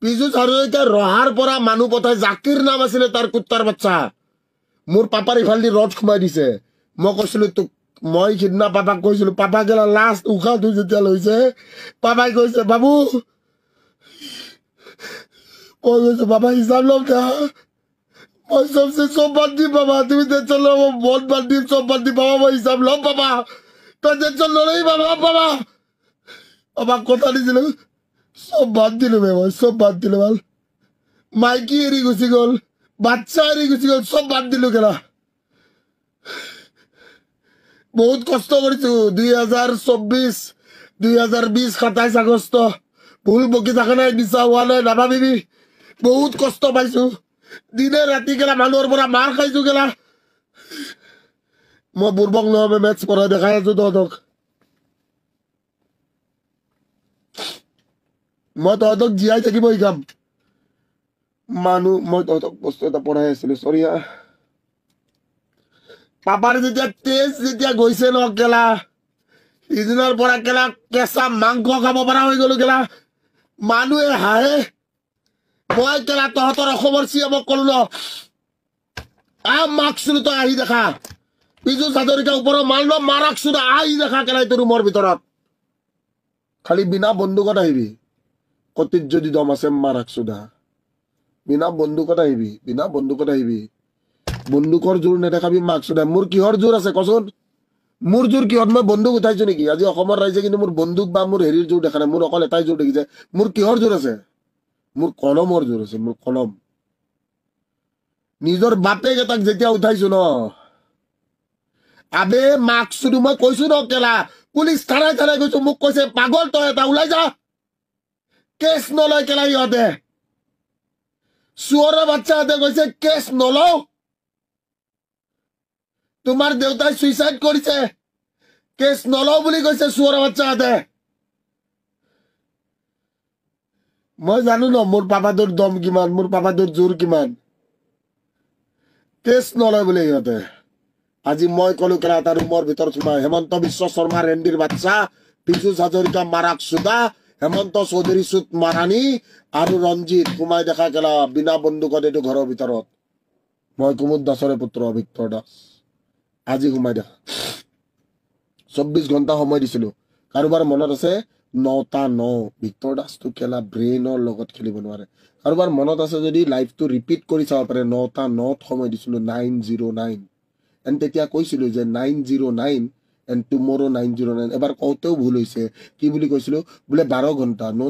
পিছু হাজৰিকা ৰহাৰ পৰা মানুহ পঠাই জাকিৰ নাম আছিলে তাৰ কুত্তাৰ বাচ্চা মোৰ পাপাৰ ইফালেদি ৰড সোমাই দিছে মই কৈছিলো তোক মই সিদিনা পাপাক কৈছিলো পাপা গেলা লাষ্ট উশাহটো যেতিয়া লৈছে পাপাই কৈছে বাবু মই কৈছো বাবা হিচাপ ল'ম দে মই সব বাদ দিম বাবা তুমি টেনশ্যন ল'ব মন বাদ দিম সব বাদ দিম বাবা মই হিচাপ ল'ম বাবা তই টেনশ্যন নলবি বাবা বাবা বাবাক কথা দিছিলো সব বাদ দিলো মই সব বাদ দিলো ভাল মাইকী এৰি গুচি গ'ল বাচ্চা এৰি গুচি গ'ল সব বাদ দিলো গেলা বহুত কষ্ট কৰিছো 2024 2020 27 আগষ্ট ভুল বকি থকা নাই নিচা হোৱা নাই নাভাবিবি বহুত কষ্ট পাইছো দিনে ৰাতি গেলা মানুহৰ পৰা মাৰ খাইছো গেলা মই বুৰ্বক নহয় মেথছ পঢ়াই দেখাই আছো তহঁতক মই তহঁতক জীয়াই থাকিব শিকাম মানুহ মই তহঁতক বস্তু এটা পঢ়াই আছিলো চৰি পাপাৰ যেতিয়া তেজ যেতিয়া গৈছে ন গেলা সিদিনাৰ পৰা গেলা কেঁচা মাংস খাব পৰা হৈ গলো গেলা মানুহে হাঁহে মই গেলা তহঁতৰ অসমৰ চিএমক কলো ন মাকচোন তই আহি দেখা পিছু হাজৰিকা ওপৰৰ মাল মাৰাকচোন আহি দেখা গেলা এইটো ৰুমৰ ভিতৰত খালি বিনা বন্দুকত আহিবি কতিত যদি দম আছে মাৰাকচোদা বিনা বন্দুকত আহিবি বন্দুকৰ জোৰ নেদেখাবি মাকচোদা মোৰ কিহৰ জোৰ আছে কচোন মোৰ জোৰ কিহত মই বন্দুক উঠাইছো নেকি আজি অসমৰ ৰাইজে কিন্তু মোৰ বন্দুক বা মোৰ হেৰিৰ জোৰ দেখা নাই মোৰ অকল এটাই জোৰ দেখিছে মোৰ কিহৰ জোৰ আছে মোৰ কলমৰ জোৰ আছে মোৰ কলম নিজৰ বাপেক এটাক যেতিয়া উঠাইছো ন আবে মাকচোদো মই কৈছো ন কেলা পুলিচ থানাই গৈছো মোক কৈছে পাগল তই এটা ওলাই যা কেছ নলয় কেলা ইহঁতে চুৰৰ বাচ্চাহঁতে কৈছে কেছ নলও তোমাৰ দেউতাই সুইচাইড কৰিছে কেছ নলও বুলি কৈছে চুৰৰ বাচ্চাহঁতে মই জানো ন মোৰ পাপাটোৰ দম কিমান মোৰ পাপাটোৰ জোৰ কিমান কেছ নলয় বুলি সিহঁতে আজি মই কলো কেলা এটা ৰুমৰ ভিতৰত সোমাই হেমন্ত বিশ্ব শৰ্মা ৰেড্ডিৰ বাচ্চা পিছু হাজৰিকা মাৰাকচোদা হেমন্ত চৌধুৰী চুত মাৰাণী আৰু ৰঞ্জিত সোমাই দেখা গেলা বিনা বন্দুকত এইটো ঘৰৰ ভিতৰত মই কুমুদ দাসৰে পুত্ৰ ভিক্তৰ দাস আজি সোমাই দেখা 24 ঘণ্টা সময় দিছিলো কাৰোবাৰ মনত আছে 9টা 9 ভিক্তৰ দাসটো কেলা ব্ৰেইনৰ লগত খেলিব নোৱাৰে কাৰোবাৰ মনত আছে যদি লাইভটো ৰিপিট কৰি চাব পাৰে 9টা 9ত সময় দিছিলো 909 এণ্ড তেতিয়া কৈছিলো যে 909 and tomorrow 909 এবাৰ কওঁতেও ভুল হৈছে কি বুলি কৈছিলো বোলে 12 ঘণ্টা নো